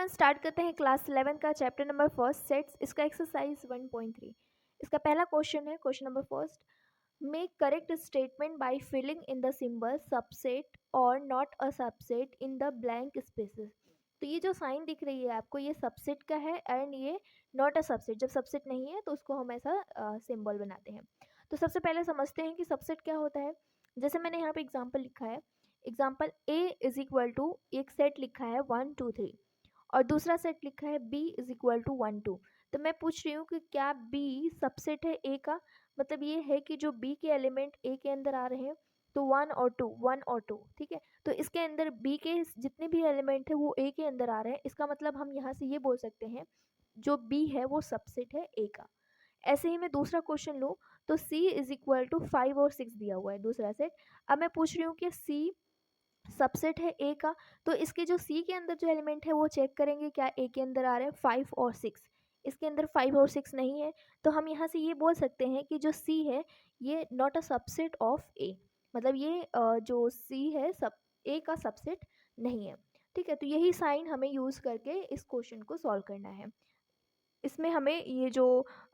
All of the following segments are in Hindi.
अपन स्टार्ट करते हैं क्लास 11 का चैप्टर नंबर फर्स्ट सेट्स। इसका एक्सरसाइज 1.3। इसका पहला क्वेश्चन है, question number first, make correct statement by filling in the symbol subset और not a subset in the blank spaces. तो ये जो साइन दिख रही है आपको, ये सबसेट का है एंड ये नॉट अ सबसेट। जब सबसेट नहीं है तो उसको हम ऐसा सिंबल बनाते हैं। तो सबसे पहले समझते हैं कि सबसेट क्या होता है। जैसे मैंने यहाँ पे एग्जाम्पल लिखा है, example A is equal to एक सेट लिखा है 1 2 3 और दूसरा सेट लिखा है b इज इक्वल टू 1 2। तो मैं पूछ रही हूँ कि क्या b सबसेट है a का। मतलब ये है कि जो b के एलिमेंट a के अंदर आ रहे हैं तो 1 और 2, ठीक है। तो इसके अंदर b के जितने भी एलिमेंट है वो a के अंदर आ रहे हैं। इसका मतलब हम यहाँ से ये बोल सकते हैं जो b है वो सबसेट है a का। ऐसे ही मैं दूसरा क्वेश्चन लूँ तो c इज इक्वल टू 5 और 6 दिया हुआ है दूसरा सेट। अब मैं पूछ रही हूँ कि c सबसेट है ए का, तो इसके जो सी के अंदर जो एलिमेंट है वो चेक करेंगे क्या ए के अंदर आ रहे हैं 5 और 6। इसके अंदर 5 और 6 नहीं है, तो हम यहाँ से ये बोल सकते हैं कि जो सी है ये नॉट अ सबसेट ऑफ ए। मतलब ये जो सी है सब ए का सबसेट नहीं है, ठीक है। तो यही साइन हमें यूज़ करके इस क्वेश्चन को सॉल्व करना है। इसमें हमें ये जो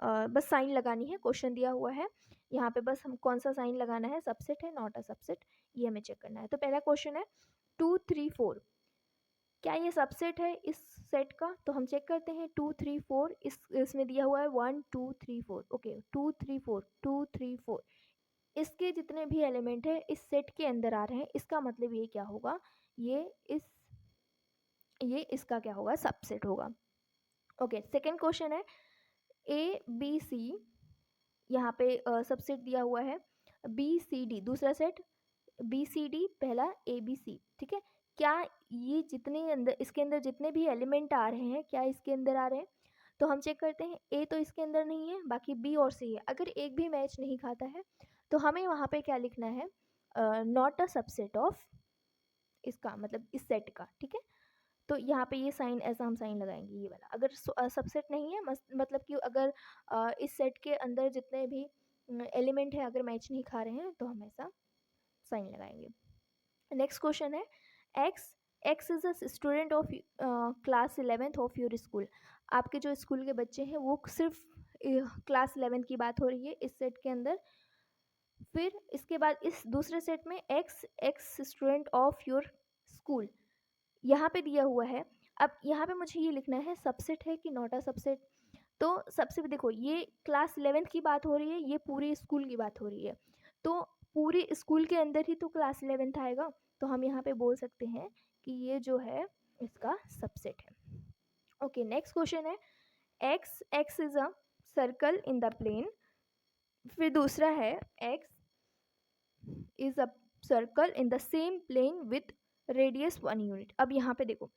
बस साइन लगानी है, क्वेश्चन दिया हुआ है यहाँ पे, बस हम कौन सा साइन लगाना है, सबसेट है नॉट अ सबसेट, ये हमें चेक करना है। तो पहला क्वेश्चन है 2 3 4, क्या ये सबसेट है इस सेट का। तो हम चेक करते हैं 2 3 4, इसमें दिया हुआ है 1 2 3 4, ओके 2 3 4 2 3 4, इसके जितने भी एलिमेंट है इस सेट के अंदर आ रहे हैं। इसका मतलब ये क्या होगा, ये इसका क्या होगा, सबसेट होगा। ओके, सेकेंड क्वेश्चन है ए बी सी, यहाँ पे सबसेट दिया हुआ है बी सी डी, दूसरा सेट बी सी डी, पहला ए बी सी, ठीक है। क्या ये जितने अंदर इसके अंदर जितने भी एलिमेंट आ रहे हैं क्या इसके अंदर आ रहे हैं। तो हम चेक करते हैं ए तो इसके अंदर नहीं है, बाकी बी और सी है। अगर एक भी मैच नहीं खाता है तो हमें वहाँ पे क्या लिखना है, नॉट अ सबसेट ऑफ इसका, मतलब इस सेट का, ठीक है। तो यहाँ पे ये साइन ऐसा हम साइन लगाएंगे ये वाला। अगर सबसेट नहीं है मतलब कि अगर इस सेट के अंदर जितने भी एलिमेंट है अगर मैच नहीं खा रहे हैं तो हम ऐसा साइन लगाएंगे। नेक्स्ट क्वेश्चन है x x is a student of class 11th of your school. आपके जो स्कूल के बच्चे हैं वो सिर्फ क्लास 11 की बात हो रही है इस सेट के अंदर। फिर इसके बाद इस दूसरे सेट में x x student of your school यहाँ पे दिया हुआ है। अब यहाँ पे मुझे ये लिखना है सबसेट है कि नॉट अ सबसेट। तो सबसे देखो ये क्लास 11th की बात हो रही है, ये पूरे स्कूल की बात हो रही है, तो पूरे स्कूल के अंदर ही तो क्लास 11th आएगा। तो हम यहाँ पे बोल सकते हैं कि ये जो है इसका सबसेट है। ओके, नेक्स्ट क्वेश्चन है x x is a circle in the plane. फिर दूसरा है x is a circle in the same plane with radius 1 unit. अब यहाँ पे देखो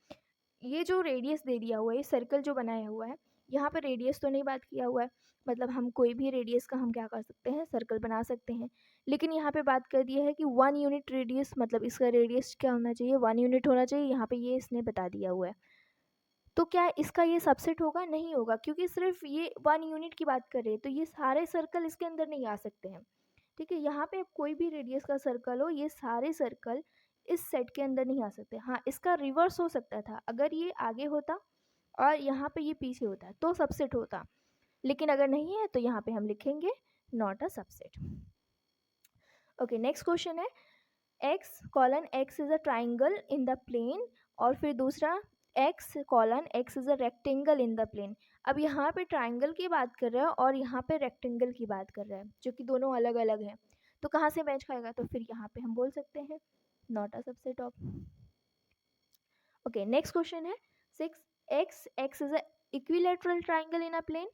ये जो रेडियस दे दिया हुआ है, ये सर्कल जो बनाया हुआ है, यहाँ पर रेडियस तो नहीं बात किया हुआ है। मतलब हम कोई भी रेडियस का हम क्या कर सकते हैं, सर्कल बना सकते हैं। लेकिन यहाँ पे बात कर दिया है कि 1 यूनिट रेडियस, मतलब इसका रेडियस क्या होना चाहिए, 1 यूनिट होना चाहिए। यहाँ पे ये इसने बता दिया हुआ है। तो क्या इसका ये सबसेट होगा, नहीं होगा, क्योंकि सिर्फ ये 1 यूनिट की बात कर रहे हैं। तो ये सारे सर्कल इसके अंदर नहीं आ सकते हैं, ठीक है। यहाँ पे कोई भी रेडियस का सर्कल हो, ये सारे सर्कल इस सेट के अंदर नहीं आ सकते। हाँ, इसका रिवर्स हो सकता था, अगर ये आगे होता और यहाँ पे ये पीछे होता तो सबसेट होता। लेकिन अगर नहीं है तो यहाँ पे हम लिखेंगे not a subset. Okay, next question है X colon X is a triangle in the plane, और फिर दूसरा X colon X is a rectangle in the plane. अब यहाँ पे ट्राइंगल की बात कर रहा है और यहाँ पे रेक्टेंगल की बात कर रहा है, जो कि दोनों अलग अलग हैं। तो कहाँ से मैच खाएगा, तो फिर यहाँ पे हम बोल सकते हैं not a subset of. Okay, next question है 6 x x is a equilateral triangle in a plane,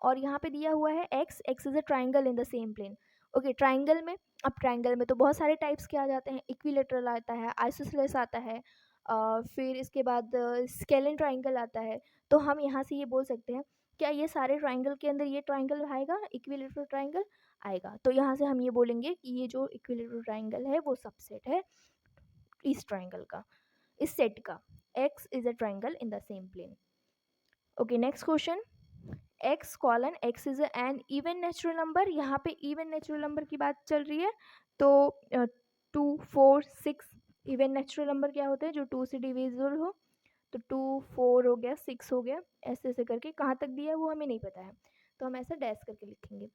और यहाँ पे दिया हुआ है x x is a triangle in the same plane. Okay, triangle में, अब ट्राइंगल में तो बहुत सारे टाइप्स के आ जाते हैं, इक्विलेटरल आता है, आइसोसेलेस आता है, फिर इसके बाद स्केलेन ट्राइंगल आता है। तो हम यहाँ से ये बोल सकते हैं क्या ये सारे ट्राइंगल के अंदर ये ट्राइंगल आएगा, इक्विलेटरल ट्राइंगल आएगा। तो यहाँ से हम ये बोलेंगे कि ये जो इक्विलेटरल ट्राइंगल है वो सबसेट है इस ट्राइंगल का, इस सेट का। x is a triangle in the same plane. Okay, next question x colon x is an even natural number. यहाँ पे इवन नेचुरल नंबर की बात चल रही है। तो 2 4 6 इवन नेचुरल नंबर क्या होते हैं, जो 2 से डिविजिबल हो। तो 2 4 हो गया, 6 हो गया, ऐसे ऐसे करके कहाँ तक दिया है वो हमें नहीं पता है, तो हम ऐसा डैश करके लिखेंगे।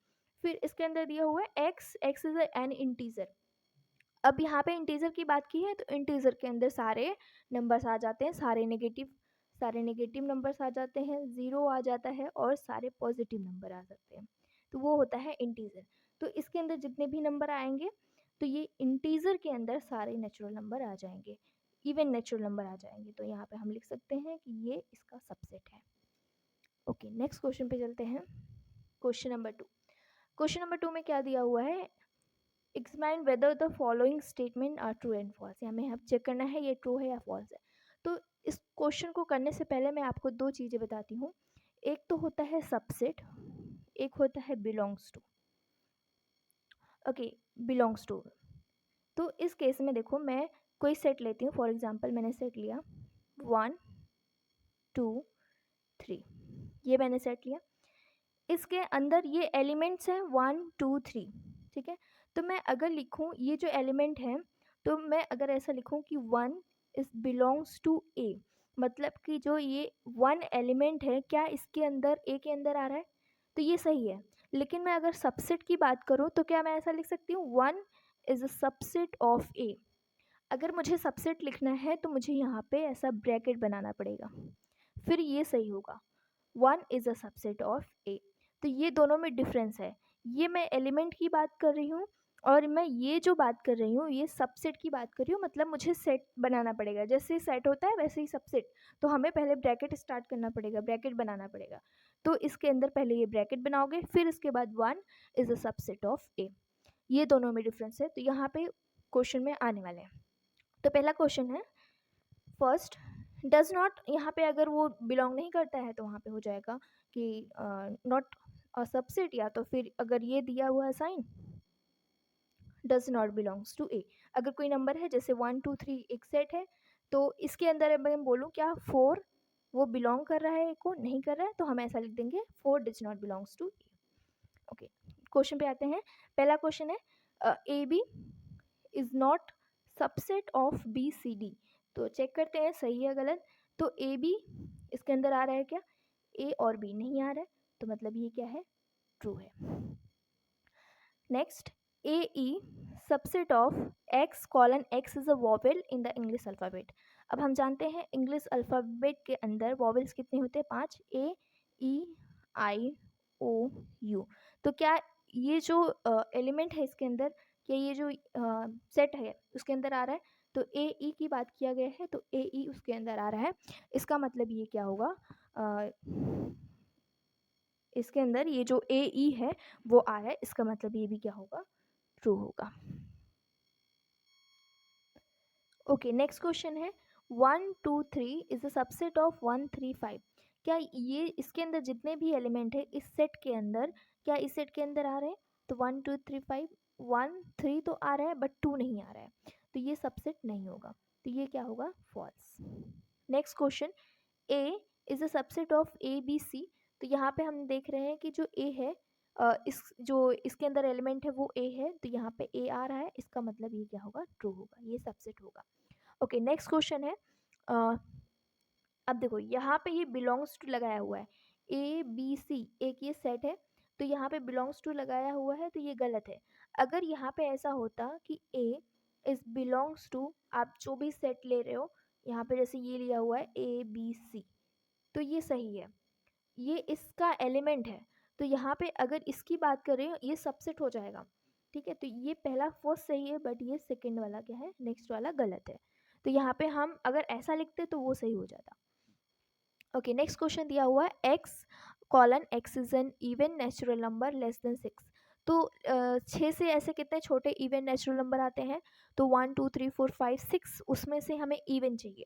फिर इसके अंदर दिया हुआ है x, x is an integer. अब यहाँ पे इंटीजर की बात की है तो इंटीजर के अंदर सारे नंबर्स आ जाते हैं, सारे नेगेटिव नंबर्स आ जाते हैं, ज़ीरो आ जाता है और सारे पॉजिटिव नंबर आ जाते हैं, तो वो होता है इंटीजर। तो इसके अंदर जितने भी नंबर आएंगे तो ये इंटीजर के अंदर सारे नेचुरल नंबर आ जाएंगे, इवन नेचुरल नंबर आ जाएंगे, तो यहाँ पे हम लिख सकते हैं कि ये इसका सबसेट है। ओके, नेक्स्ट क्वेश्चन पे चलते हैं। Question number 2। क्वेश्चन नंबर 2 में क्या दिया हुआ है, explain whether the following statement are true and false. हमें अब चेक करना है ये ट्रू है या फॉल्स है। तो इस क्वेश्चन को करने से पहले मैं आपको दो चीज़ें बताती हूँ। एक तो होता है सबसेट, एक होता है belongs to. Okay, belongs to. तो इस केस में देखो, मैं कोई सेट लेती हूँ, फॉर एग्जांपल मैंने सेट लिया 1 2 3, ये मैंने सेट लिया। इसके अंदर ये एलिमेंट्स हैं 1 2 3, ठीक है। तो मैं अगर लिखूँ ये जो एलिमेंट है, तो मैं अगर ऐसा लिखूँ कि 1 इज बिलोंग्स टू ए, मतलब कि जो ये 1 एलिमेंट है क्या इसके अंदर ए के अंदर आ रहा है, तो ये सही है। लेकिन मैं अगर सबसेट की बात करूँ तो क्या मैं ऐसा लिख सकती हूँ 1 इज अ सबसेट ऑफ ए। अगर मुझे सबसेट लिखना है तो मुझे यहाँ पे ऐसा ब्रैकेट बनाना पड़ेगा, फिर ये सही होगा, 1 इज़ अ सबसेट ऑफ ए। तो ये दोनों में डिफरेंस है, ये मैं एलिमेंट की बात कर रही हूँ और मैं ये जो बात कर रही हूँ ये सबसेट की बात कर रही हूँ, मतलब मुझे सेट बनाना पड़ेगा, जैसे सेट होता है वैसे ही सबसेट। तो हमें पहले ब्रैकेट स्टार्ट करना पड़ेगा, ब्रैकेट बनाना पड़ेगा। तो इसके अंदर पहले ये ब्रैकेट बनाओगे, फिर इसके बाद 1 इज़ अ सबसेट ऑफ ए। ये दोनों में डिफरेंस है, तो यहाँ पे क्वेश्चन में आने वाले हैं। तो पहला क्वेश्चन है फर्स्ट, डज नॉट, यहाँ पे अगर वो बिलोंग नहीं करता है तो वहाँ पे हो जाएगा कि नॉट अ सबसेट, या तो फिर अगर ये दिया हुआ है sign does not belongs to A. अगर कोई नंबर है जैसे 1 2 3 एक सेट है, तो इसके अंदर मैं बोलूँ क्या 4 वो बिलोंग कर रहा है, ए को नहीं कर रहा है, तो हम ऐसा लिख देंगे 4 does not belongs to A. Okay, question पे आते हैं। पहला क्वेश्चन है A B is not subset of B C D. तो चेक करते हैं सही है गलत। तो ए बी इसके अंदर आ रहा है क्या, ए और बी नहीं आ रहा है, तो मतलब ये क्या है, ट्रू है। Next, A E subset of x colon X is a vowel in the English alphabet. अब हम जानते हैं इंग्लिश अल्फ़ाबेट के अंदर वॉवेल्स कितने होते हैं, 5, ए ई आई ओ यू। तो क्या ये जो एलिमेंट है इसके अंदर, क्या ये जो सेट है उसके अंदर आ रहा है, तो ए ई की बात किया गया है तो ए ई उसके अंदर आ रहा है। इसका मतलब ये क्या होगा, इसके अंदर ये जो ए ई है वो आ रहा है, इसका मतलब ये भी क्या होगा, ट्रू होगा। ओके, नेक्स्ट क्वेश्चन है 1 2 3 इज अ सबसेट ऑफ 1 3 5। क्या ये इसके अंदर जितने भी एलिमेंट है इस सेट के अंदर, क्या इस सेट के अंदर आ रहे हैं, तो 1 2 3 5, 1 3 तो आ रहा है बट 2 नहीं आ रहा है, तो ये सबसेट नहीं होगा, तो ये क्या होगा, false. Next question, A is a subset of A B C. तो यहाँ पे हम देख रहे हैं कि जो ए है इस जो इसके अंदर एलिमेंट है वो ए है, तो यहाँ पे ए आ रहा है, इसका मतलब ये क्या होगा, ट्रू होगा, ये सबसेट होगा। ओके, नेक्स्ट क्वेश्चन है अब देखो यहाँ पे ये बिलोंग्स टू लगाया हुआ है, ए बी सी एक ये सेट है, तो यहाँ पे बिलोंग्स टू लगाया हुआ है, तो ये गलत है। अगर यहाँ पे ऐसा होता कि ए इज बिलोंग्स टू, आप जो भी सेट ले रहे हो, यहाँ पे जैसे ये लिया हुआ है ए बी सी, तो ये सही है, ये इसका एलिमेंट है, तो यहाँ पे अगर इसकी बात करें ये सबसेट हो जाएगा, ठीक है। तो ये पहला फर्स्ट सही है, बट ये सेकंड वाला क्या है, नेक्स्ट वाला गलत है, तो यहाँ पे हम अगर ऐसा लिखते तो वो सही हो जाता। ओके, नेक्स्ट क्वेश्चन दिया हुआ है X colon X is an even natural number less than 6। तो 6 से ऐसे कितने छोटे इवन नेचुरल नंबर आते हैं, तो 1 2 3 4 5 6, उसमें से हमें इवन चाहिए,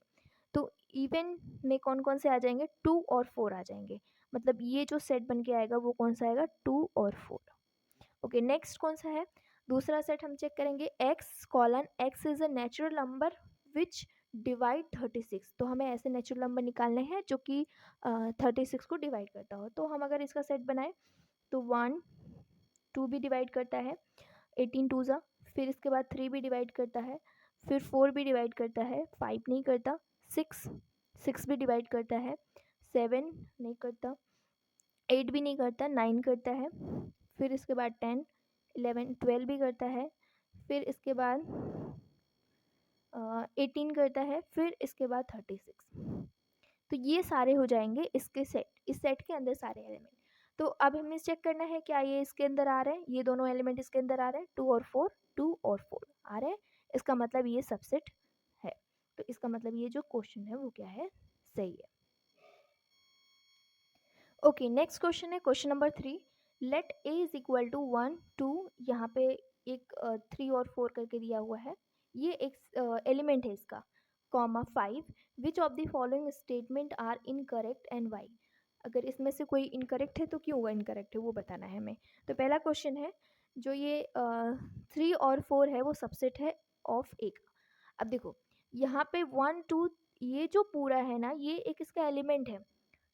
तो इवन में कौन कौन से आ जाएंगे, 2 और 4 आ जाएंगे, मतलब ये जो सेट बन के आएगा वो कौन सा आएगा, 2 और 4। ओके, नेक्स्ट कौन सा है, दूसरा सेट हम चेक करेंगे, x colon X is a natural number which divide 36। तो हमें ऐसे नेचुरल नंबर निकालने हैं जो कि 36 को डिवाइड करता हो, तो हम अगर इसका सेट बनाएं तो 1 2 भी डिवाइड करता है, 18 टू ज़ा, फिर इसके बाद 3 भी डिवाइड करता है, फिर 4 भी डिवाइड करता है, 5 नहीं करता, 6 6 भी डिवाइड करता है, 7 नहीं करता, 8 भी नहीं करता, 9 करता है, फिर इसके बाद 10, 11, 12 भी करता है, फिर इसके बाद 18 करता है, फिर इसके बाद 36। तो ये सारे हो जाएंगे इसके सेट, इस सेट के अंदर सारे एलिमेंट। तो अब हमें चेक करना है क्या ये इसके अंदर आ रहे हैं, ये दोनों एलिमेंट इसके अंदर आ रहे हैं, 2 और 4, 2 और 4 आ रहे हैं, इसका मतलब ये सबसेट है। तो इसका मतलब ये जो क्वेश्चन है वो क्या है, सही है। ओके, नेक्स्ट क्वेश्चन है question number 3। Let A is equal to 1 2, यहाँ पे एक 3 और 4 करके दिया हुआ है, ये एक एलिमेंट है इसका, comma 5, which of the following statement are incorrect and why. अगर इसमें से कोई इनकरेक्ट है तो क्यों वो इनकरेक्ट है वो बताना है हमें। तो पहला क्वेश्चन है, जो ये 3 और 4 है वो सबसेट है ऑफ ए का। अब देखो यहाँ पे 1 2, ये जो पूरा है ना ये एक इसका एलिमेंट है,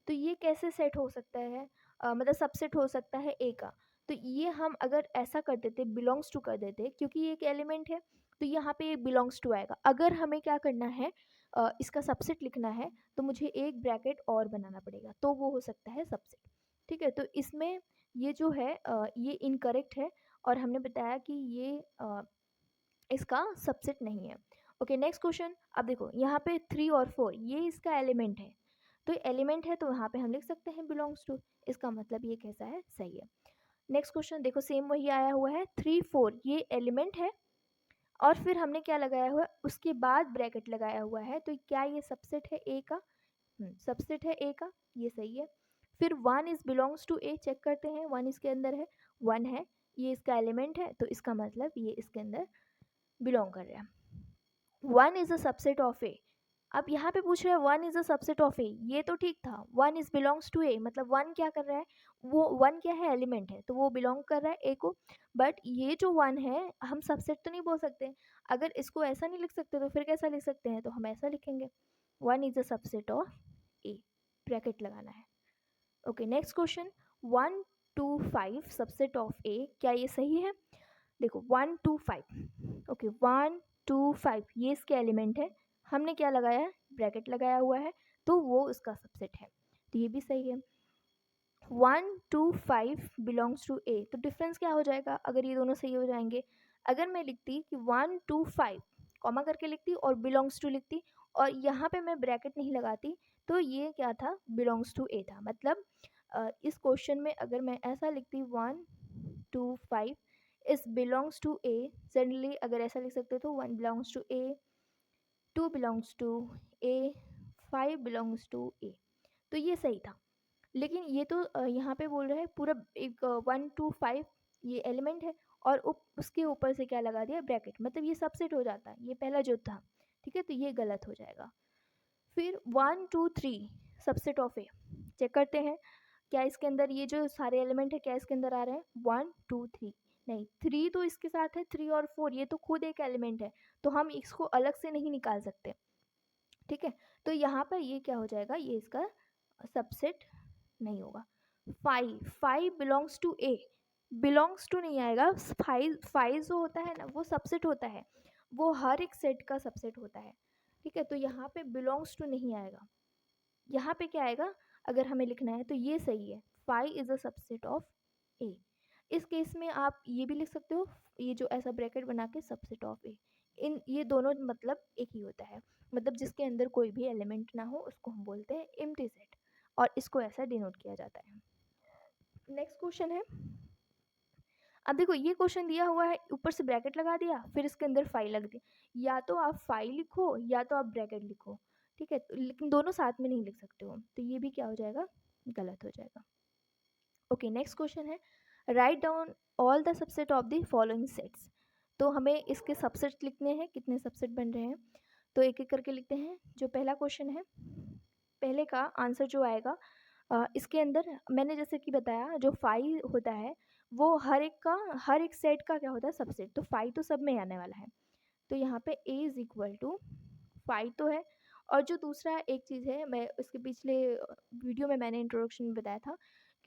तो ये कैसे सेट हो सकता है, मतलब सबसेट हो सकता है ए का। तो ये हम अगर ऐसा कर देते, बिलोंग्स टू कर देते, क्योंकि ये एक एलिमेंट है तो यहाँ पे ये बिलोंग्स टू आएगा। अगर हमें क्या करना है, इसका सबसेट लिखना है तो मुझे एक ब्रैकेट और बनाना पड़ेगा, तो वो हो सकता है सबसेट। ठीक है, तो इसमें ये जो है ये इनकरेक्ट है, और हमने बताया कि ये इसका सबसेट नहीं है। Okay, next question. अब देखो यहाँ पे 3 और 4 ये इसका एलिमेंट है, तो एलिमेंट है तो यहाँ पे हम लिख सकते हैं बिलोंग्स टू, इसका मतलब ये कैसा है, सही है। नेक्स्ट क्वेश्चन देखो, सेम वही आया हुआ है, 3 4 ये एलिमेंट है, और फिर हमने क्या लगाया हुआ है, उसके बाद ब्रैकेट लगाया हुआ है, तो क्या ये सबसेट है ए का, सबसेट है ए का, ये सही है। फिर 1 is belongs to A, check करते हैं, 1 इसके अंदर है, 1 है, ये इसका एलिमेंट है, तो इसका मतलब ये इसके अंदर बिलोंग कर रहा है। 1 इज अ सबसेट ऑफ ए, अब यहाँ पे पूछ रहे हैं 1 इज अ सबसेट ऑफ ए, ये तो ठीक था, 1 इज बिलोंग्स टू ए, मतलब 1 क्या कर रहा है, वो 1 क्या है, एलिमेंट है, तो वो बिलोंग कर रहा है ए को। बट ये जो 1 है हम सबसेट तो नहीं बोल सकते, अगर इसको ऐसा नहीं लिख सकते तो फिर कैसा लिख सकते हैं, तो हम ऐसा लिखेंगे 1 is a subset of A, bracket लगाना है। Okay, next question, 1 2 5 subset of A, क्या ये सही है। देखो 1 2 5, ओके 1 2 5 ये इसके एलिमेंट है, हमने क्या लगाया है, ब्रैकेट लगाया हुआ है, तो वो उसका सबसेट है, तो ये भी सही है। 1 2 5 बिलोंग्स टू ए, तो डिफरेंस क्या हो जाएगा अगर ये दोनों सही हो जाएंगे। अगर मैं लिखती कि 1 2 5 कॉमा करके लिखती और बिलोंग्स टू लिखती, और यहाँ पे मैं ब्रैकेट नहीं लगाती, तो ये क्या था, बिलोंग्स टू ए था। मतलब इस क्वेश्चन में अगर मैं ऐसा लिखती 1 2 5 इस बिलोंग्स टू ए, जनरली अगर ऐसा लिख सकते तो 1 belongs to A, 2 belongs to A, 5 belongs to A, तो ये सही था। लेकिन ये तो यहाँ पे बोल रहा है पूरा एक 1 2 5 ये एलिमेंट है, और उसके ऊपर से क्या लगा दिया, ब्रैकेट, मतलब ये सबसेट हो जाता है, ये पहला जो था। ठीक है, तो ये गलत हो जाएगा। फिर 1 2 3 सबसेट ऑफ ए, चेक करते हैं क्या इसके अंदर ये जो सारे एलिमेंट है क्या इसके अंदर आ रहे हैं, 1 2 3 नहीं, 3 तो इसके साथ है, 3 और 4 ये तो खुद एक एलिमेंट है, तो हम इसको अलग से नहीं निकाल सकते। ठीक है, तो यहाँ पर ये क्या हो जाएगा, ये इसका सबसेट नहीं होगा। 5 belongs to A, belongs to नहीं आएगा, 5 जो होता है ना वो सबसेट होता है, वो हर एक सेट का सबसेट होता है। ठीक है, तो यहाँ पे बिलोंग्स टू नहीं आएगा, यहाँ पे क्या आएगा, अगर हमें लिखना है तो ये सही है, 5 इज अ सबसेट ऑफ ए। इस केस में आप ये भी लिख सकते हो, ये जो ऐसा ब्रैकेट बना के सबसेट ऑफ ए, इन ये दोनों मतलब एक ही होता है, मतलब जिसके अंदर कोई भी एलिमेंट ना हो उसको हम बोलते हैं एम्प्टी सेट, और इसको ऐसा डिनोट किया जाता है। नेक्स्ट क्वेश्चन है, अब देखो ये क्वेश्चन दिया हुआ है, ऊपर से ब्रैकेट लगा दिया, फिर इसके अंदर 5 लग दी, या तो आप 5 लिखो या तो आप ब्रैकेट लिखो। ठीक है, लेकिन दोनों साथ में नहीं लिख सकते हो, तो ये भी क्या हो जाएगा, गलत हो जाएगा। ओके, नेक्स्ट क्वेश्चन है, write down all the subset of the following sets. तो हमें इसके सबसेट लिखने हैं, कितने सबसेट बन रहे हैं, तो एक एक करके लिखते हैं। जो पहला क्वेश्चन है, पहले का आंसर जो आएगा, इसके अंदर मैंने जैसे कि बताया जो 5 होता है वो हर एक सेट का क्या होता है, सबसेट, तो 5 तो सब में आने वाला है, तो यहाँ पे a इज इक्वल टू 5 तो है। और जो दूसरा एक चीज़ है, मैं इसके पिछले वीडियो में मैंने इंट्रोडक्शन में बताया था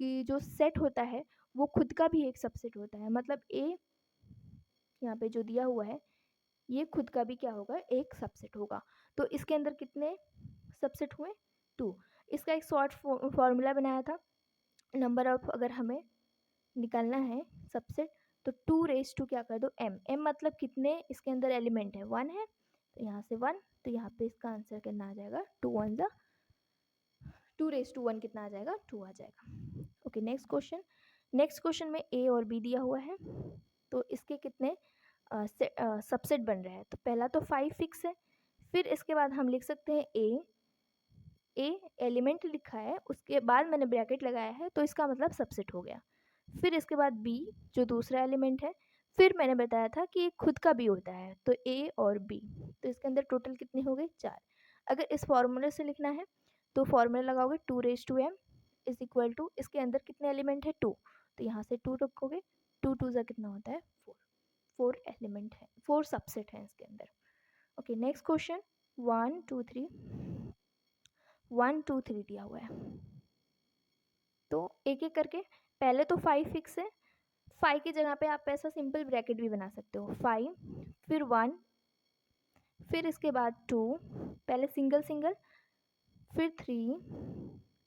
कि जो सेट होता है वो खुद का भी एक सबसेट होता है, मतलब a यहाँ पे जो दिया हुआ है ये खुद का भी क्या होगा, एक सबसेट होगा। तो इसके अंदर कितने सबसेट हुए 2। इसका एक शॉर्ट फॉर्मूला बनाया था, नंबर ऑफ अगर हमें निकालना है सबसेट तो 2 क्या कर दो m, m मतलब कितने इसके अंदर एलिमेंट है, 1 है तो यहाँ से 1, तो यहाँ पे इसका आंसर कितना आ जाएगा 2 कितना आ जाएगा 2 आ जाएगा। ओके नेक्स्ट क्वेश्चन में a और b दिया हुआ है, तो इसके कितने सबसेट बन रहे हैं। तो पहला तो 5 फिक्स है, फिर इसके बाद हम लिख सकते हैं ए एलिमेंट लिखा है, उसके बाद मैंने ब्रैकेट लगाया है तो इसका मतलब सबसेट हो गया। फिर इसके बाद बी जो दूसरा एलिमेंट है, फिर मैंने बताया था कि एक खुद का भी होता है, तो ए और बी, तो इसके अंदर टोटल कितने हो गए 4। अगर इस फॉर्मूले से लिखना है तो फॉर्मूला लगाओगे 2m इज इक्वल टू, इसके अंदर कितने एलिमेंट है 2, तो यहाँ से 2 रखोगे, 2 ज़ा कितना होता है 4, 4 एलिमेंट है, 4 सबसेट हैं इसके अंदर। ओके नेक्स्ट क्वेश्चन 1 2 3 1 2 3 दिया हुआ है, तो एक एक करके पहले तो 5 फिक्स है, 5 की जगह पे आप ऐसा सिंपल ब्रैकेट भी बना सकते हो, 5 फिर 1 फिर इसके बाद 2, पहले सिंगल सिंगल, फिर 3,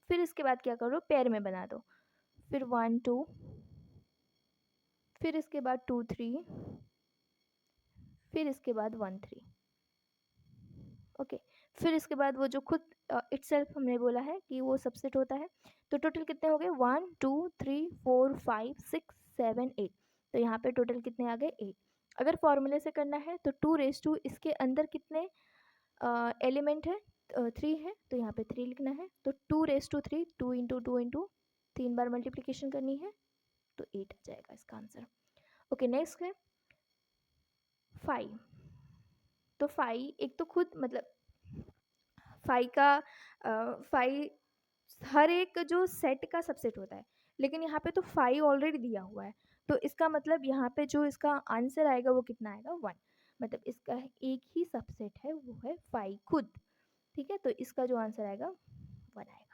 फिर इसके बाद क्या करो पेयर में बना दो, फिर 1 2, फिर इसके बाद 2 3, फिर इसके बाद 1 3। ओके फिर इसके बाद वो जो खुद इटसेल्फ हमने बोला है कि वो सबसेट होता है, तो टोटल कितने हो गए 1 2 3 4 5 6 7 8, तो यहाँ पे टोटल कितने आ गए 8। अगर फॉर्मूले से करना है तो 2 इसके अंदर कितने एलिमेंट है 3 है, तो यहाँ पे 3 लिखना है, तो 2 2 इंटू 2 इंटू 3 बार मल्टीप्लिकेशन करनी है तो 8 आ जाएगा इसका आंसर। ओके नेक्स्ट है 5, तो 5 एक तो खुद मतलब 5 का 5 हर एक जो सेट का सबसेट होता है, लेकिन यहाँ पे तो 5 ऑलरेडी दिया हुआ है, तो इसका मतलब यहाँ पे जो इसका आंसर आएगा वो कितना आएगा 1, मतलब इसका एक ही सबसेट है वो है 5 खुद, ठीक है, तो इसका जो आंसर आएगा 1 आएगा।